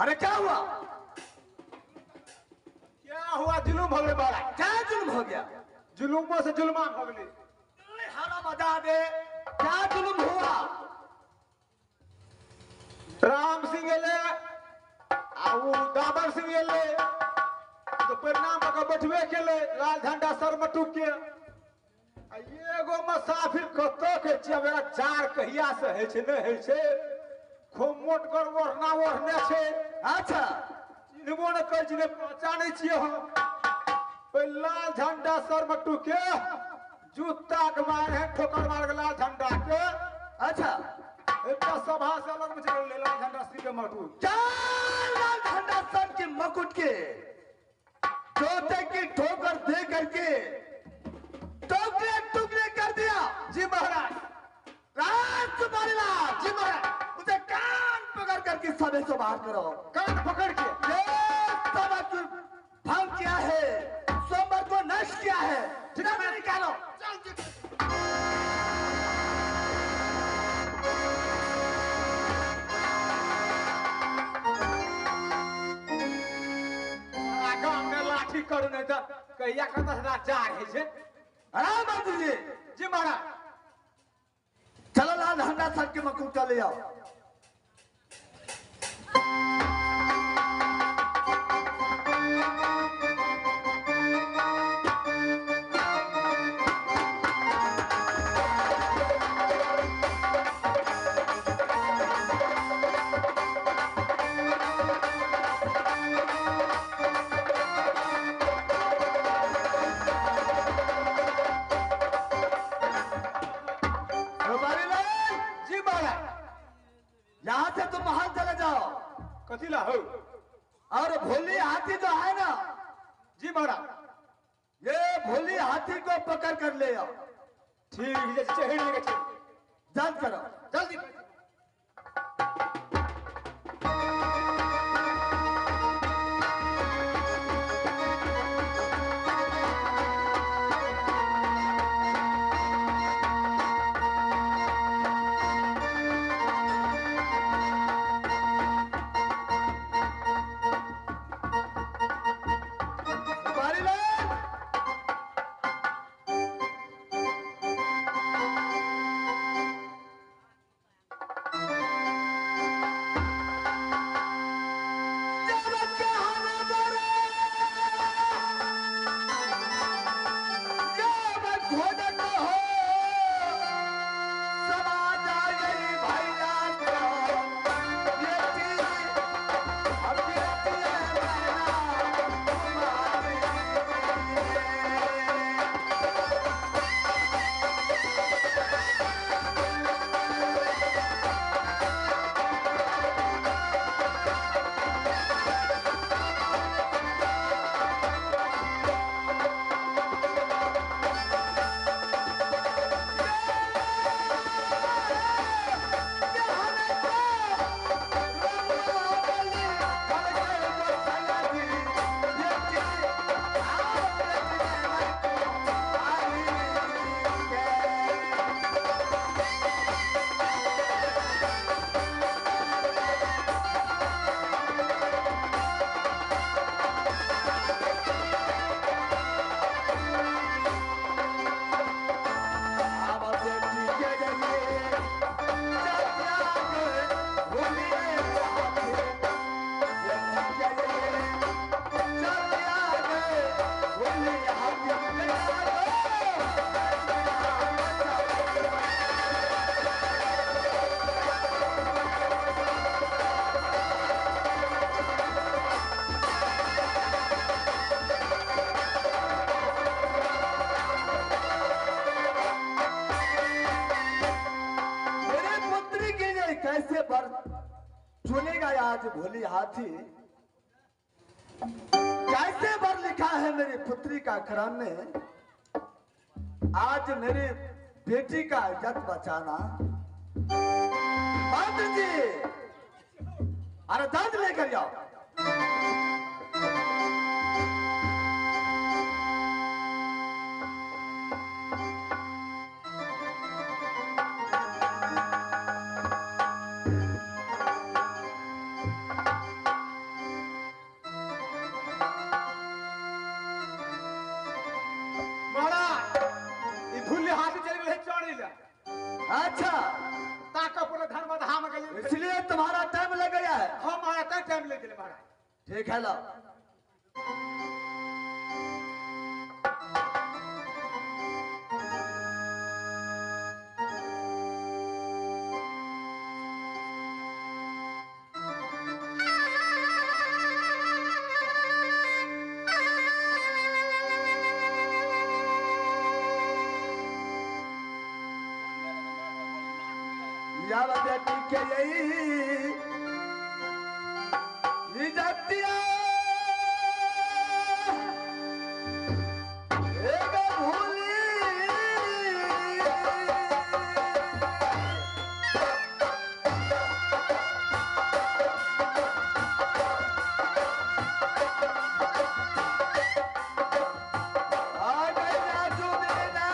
अरे क्या हुआ? क्या हुआ? जुलूम हो गए बड़ा। क्या जुल्म हो गया? जुलूमों से जुल्मा हो गए। हरा बता दे, क्या जुल्म हुआ? राम सिंह ले आउ दाबर सिंह ले तो परिणाम का बैठवे के ले लाल झंडा सर में टूक के ये एगो मुसाफिर कतो के छिया मेरा चार कहिया से है छे नहीं है छे खूब मोट कर ओढ़ना ओढ़ने छे। अच्छा चिन्हबो न कर जिने पहचाने छिए हम पहले लाल झंडा सर में टूक के जूता के मार है ठोकर मार के लाल झंडा के। अच्छा इतना सभा से अलग में चल ले लाल झंडा श्री के मटू चार लाल झंडा सर के मकुट के जोते की ठोकर दे करके टुकड़े टुकड़े कर दिया। जी महाराज। राजकुमारी लाल जी महाराज उसे कान पकड़ करके सभे से बाहर करो। कान पकड़ के ये सबक भंग किया है, सोमवार को नष्ट किया है। ठीक है मैं निकालो। गांव में लाठी करू नहीं तो कहिया कहता है चार है छे। आराम मंत्री जी। जी महाराज। चलो लाल झंडा सर के मकुट ले आओ। यहां से तुम महल चले जाओ। कथी ला हो? और भोली हाथी जो है ना, जी महाराज। ये भोली हाथी को पकड़ कर ले आओ। ठीक है चढ़ लेके चल जल्द करो जल्दी। कैसे बर चुनेगा आज भोली हाथी? कैसे बर लिखा है मेरी पुत्री का क्रम में? आज मेरी बेटी का इज्जत बचाना। मंत्री जी अरे दंड लेकर जाओ। चढ़ी ले अच्छा, ताका पूरा धर्म धाम गए इसलिए तुम्हारा टाइम लग गया है। हम महाराज टाइम ले गेले महाराज। ठीक है, लो। यार बेटी के यही जातिया एक भूली आ गया जुदेना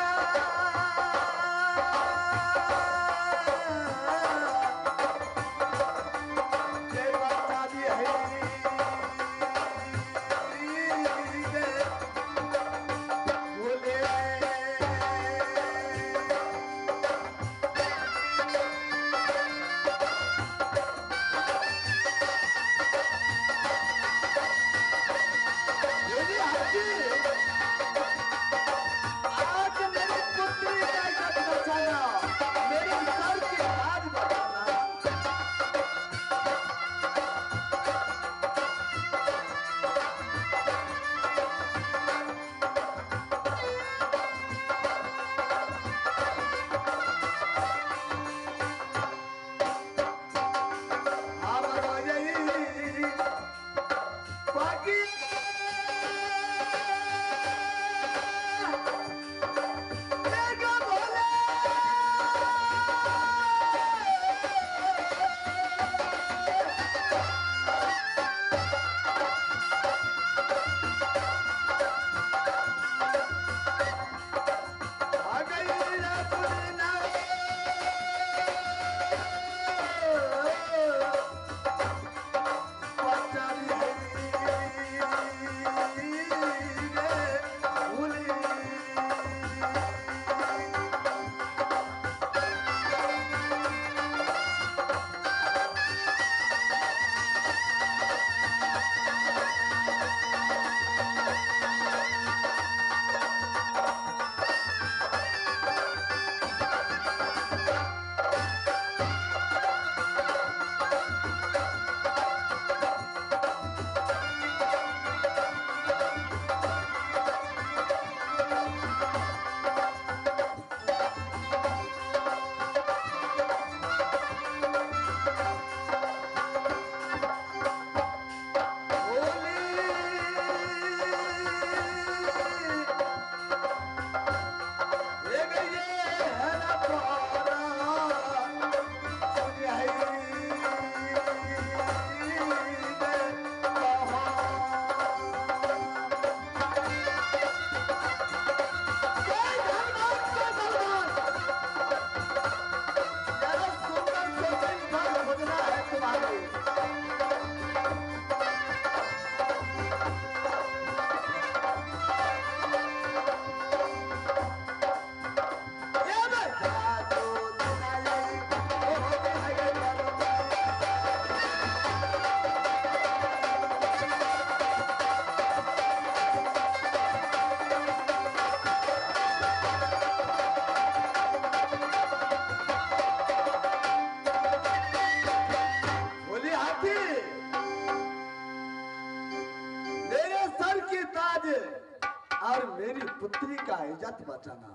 और मेरी पुत्री का इज्जत बचाना,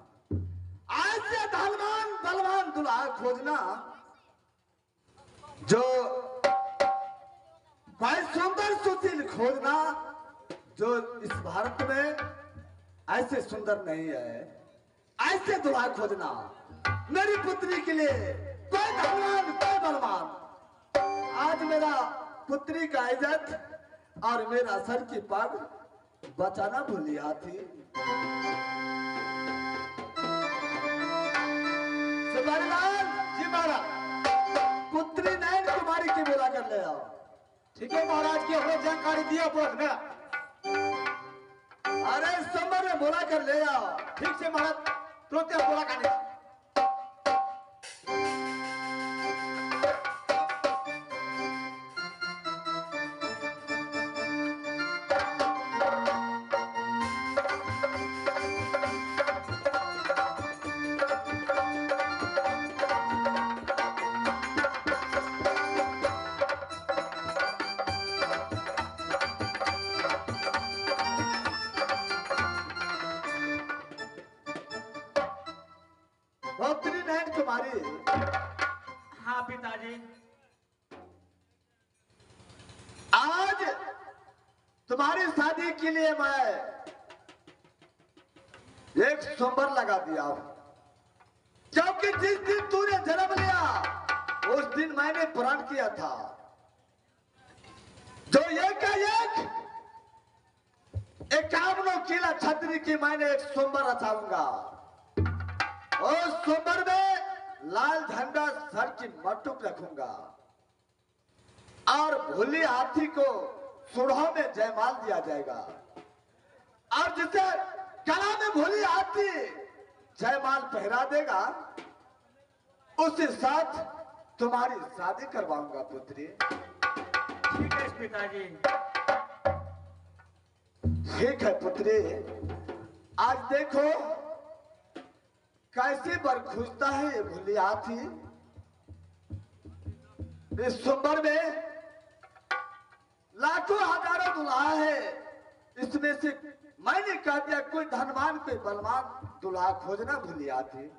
ऐसे धनवान बलवान दुल्हा खोजना जो भाई सुंदर सुशील खोजना जो इस भारत में ऐसे सुंदर नहीं है, ऐसे दुल्हा खोजना मेरी पुत्री के लिए। कोई धनवान कोई बलवान आज मेरा पुत्री का इज्जत और मेरा सर की पग बचाना भूलिया थी। जी महाराज, पुत्री नैन कुमारी की बोला कर ले आओ। ठीक है महाराज की हमें जानकारी दिया बोलना। अरे समर में बोला कर ले आओ। ठीक से महाराज, तुरंत बोला करने। पुत्री नैन कुमारी, हाँ पिताजी। आज तुम्हारी शादी के लिए मैं एक स्वयंवर लगा दिया हूं, क्योंकि जिस दिन तूने जन्म लिया उस दिन मैंने प्रण किया था जो एकावनों किला छतरी की मैंने एक स्वयंवर रचाऊंगा। और स्वयंवर में लाल झंडा सर की मटुक रखूंगा और भोली हाथी को सुढ़ों में जयमाल दिया जाएगा, और जिसे गला में भोली हाथी जयमाल पहरा देगा उसके साथ तुम्हारी शादी करवाऊंगा पुत्री। ठीक है पिताजी। ठीक है पुत्री। आज देखो कैसे बर खुजता है ये भोली हाथी। इस स्वयंवर में लाखों हजारों दुल्हा है, इसमें से मैंने कह दिया कोई धनवान कोई बलवान दुल्हा खोजना भूली आती।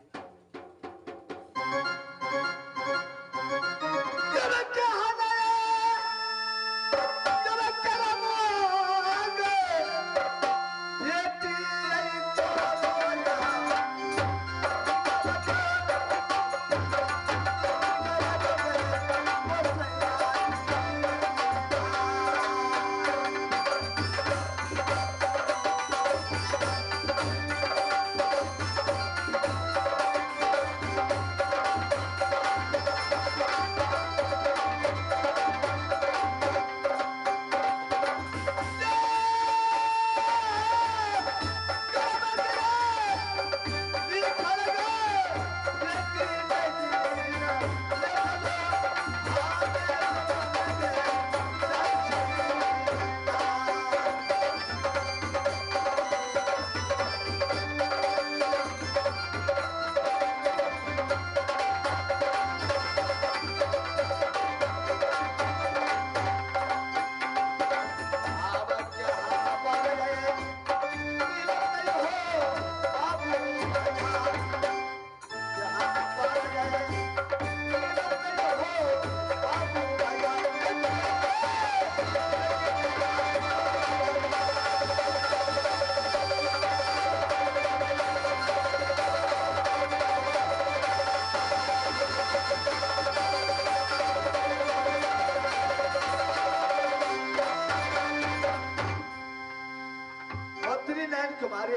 तुम्हारे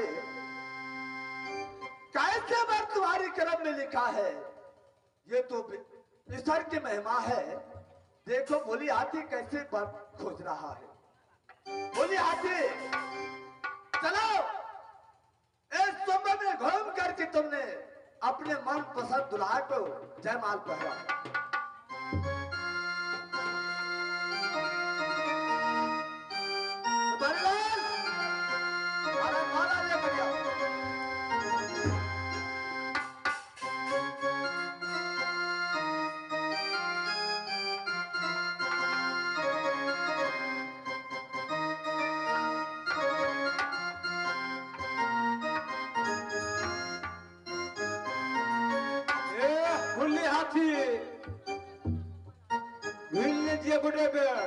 कैसे बार तुम्हारी कर्म में लिखा है, ये तो ईश्वर की महिमा है। देखो भोली हाथी कैसे पर खोज रहा है। भोली हाथी चलो इस स्वयंवर में घूम करके तुमने अपने मन पसंद दुल्हा को जयमाल पहरा।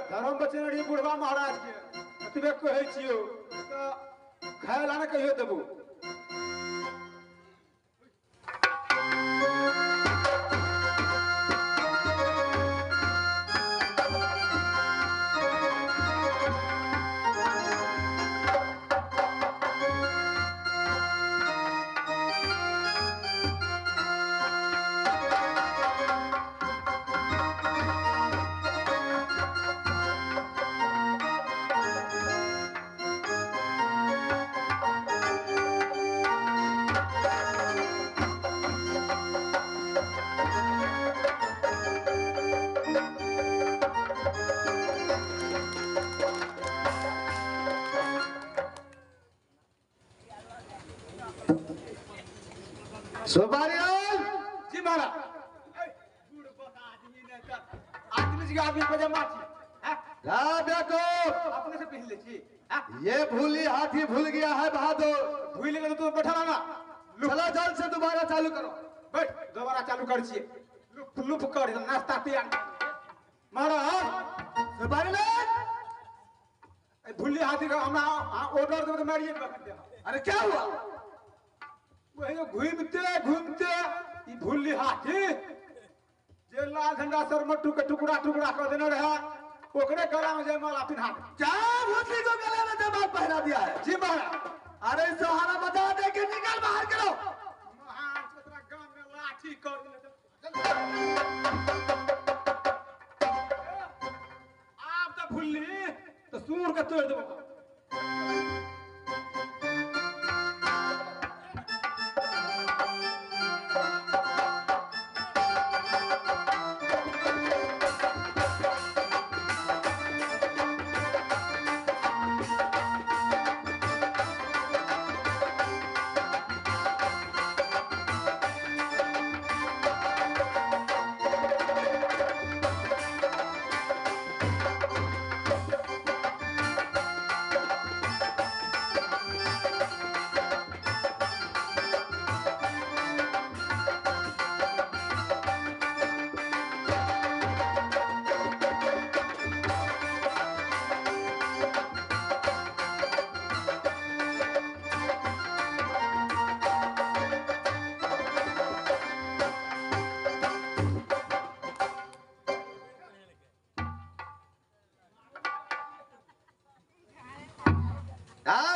धर्म बचन बुढ़वा महाराज के एतबे कहै छियौ तऽ खाय ला ने कहियो देबू। जी महाराज आदमी जी आदमी पजामा अपने से पहन ले छी। ये भूली हाथी भूल गया है बहादुर। भूल गए तो बैठा रहना। चलो जल्द से दोबारा चालू करो। बैठ दोबारा चालू कर छिए लुप लुप कर नाश्ता तैयार महाराज सिपाही लोग, भुल्ली हाथी का हमरा ऑर्डर देबे तो मारिए के दे अरे क्या हुआ? वही घूमते घूमते ई भुल्ली हाथी जे लाल झंडा सरमट्टू के टुकड़ा टुकड़ा कर देने रहा ओकरे गला में जयमाला पिन्हा दे क्या भूतली को गले में जयमाल पहना दिया है? जी महाराज अरे सहारा बजा दे के निकल बाहर करो। महान चतरा गांव में लाठी कर दिले आप तो भुल्ली तो सूर के तोड़ देबो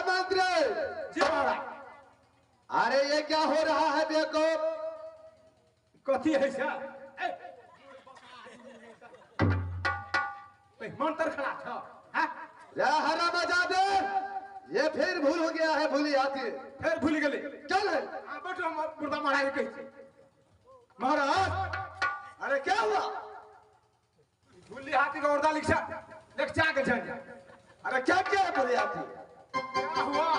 मंत्री, जी महाराज अरे ये क्या हो रहा है? देखो कथी है से मंत्र खड़ा था हां हरा बजा दे। ये फिर भूल हो गया है, भूली हाथी फिर भूल गेली चल है। बैठो हम मुर्दा महाराज के कही महाराज अरे क्या हुआ? भूली हाथी का उर्दा लिखा लेखचा के चल जा अरे क्या क्या है भूली हाथी? क्या हुआ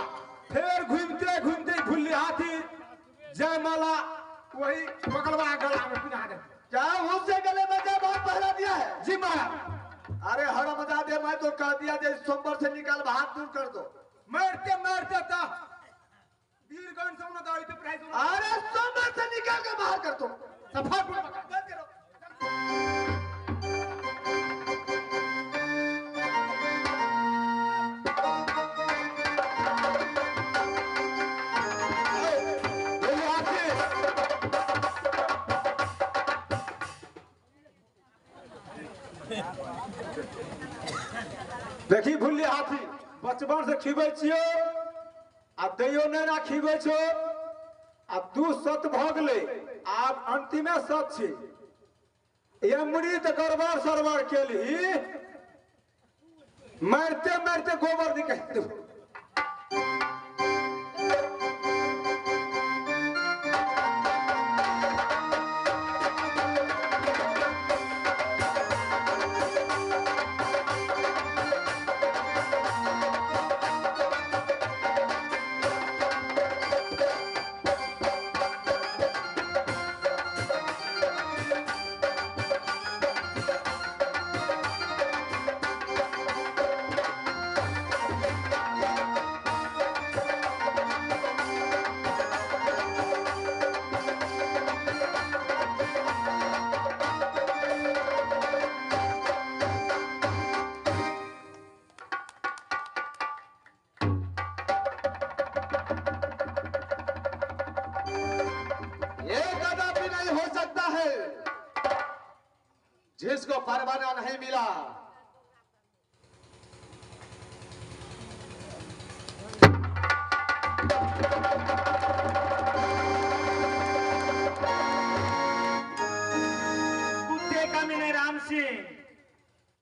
फिर घूमते घूमते भूली हाथी जयमाला वही बगलवा गला में पिन्हा दे क्या उससे गले में जयमाल पहना दिया है? जी महाराज अरे हरा बजा दे, मैं तो कह दिया जे सोमवार से निकाल हाथ दूर कर दो। मारते मारते था वीरगंज से उन्हें दाई पे प्राइस अरे सोमवार से निकाल के बाहर कर दो। सफा बंद करो भूली हाथी, देखी भूली हाथी बचपन से खिबै छियो आ दैयो नै ना खिबै छो आ दू सत भ गेलै आब अंतिमे सत छी अमृत गड़बड़ सरबर केली मारते मारते गोबर निकाल देबो जिसको परवाना नहीं मिला कुत्ते का मैंने राम सिंह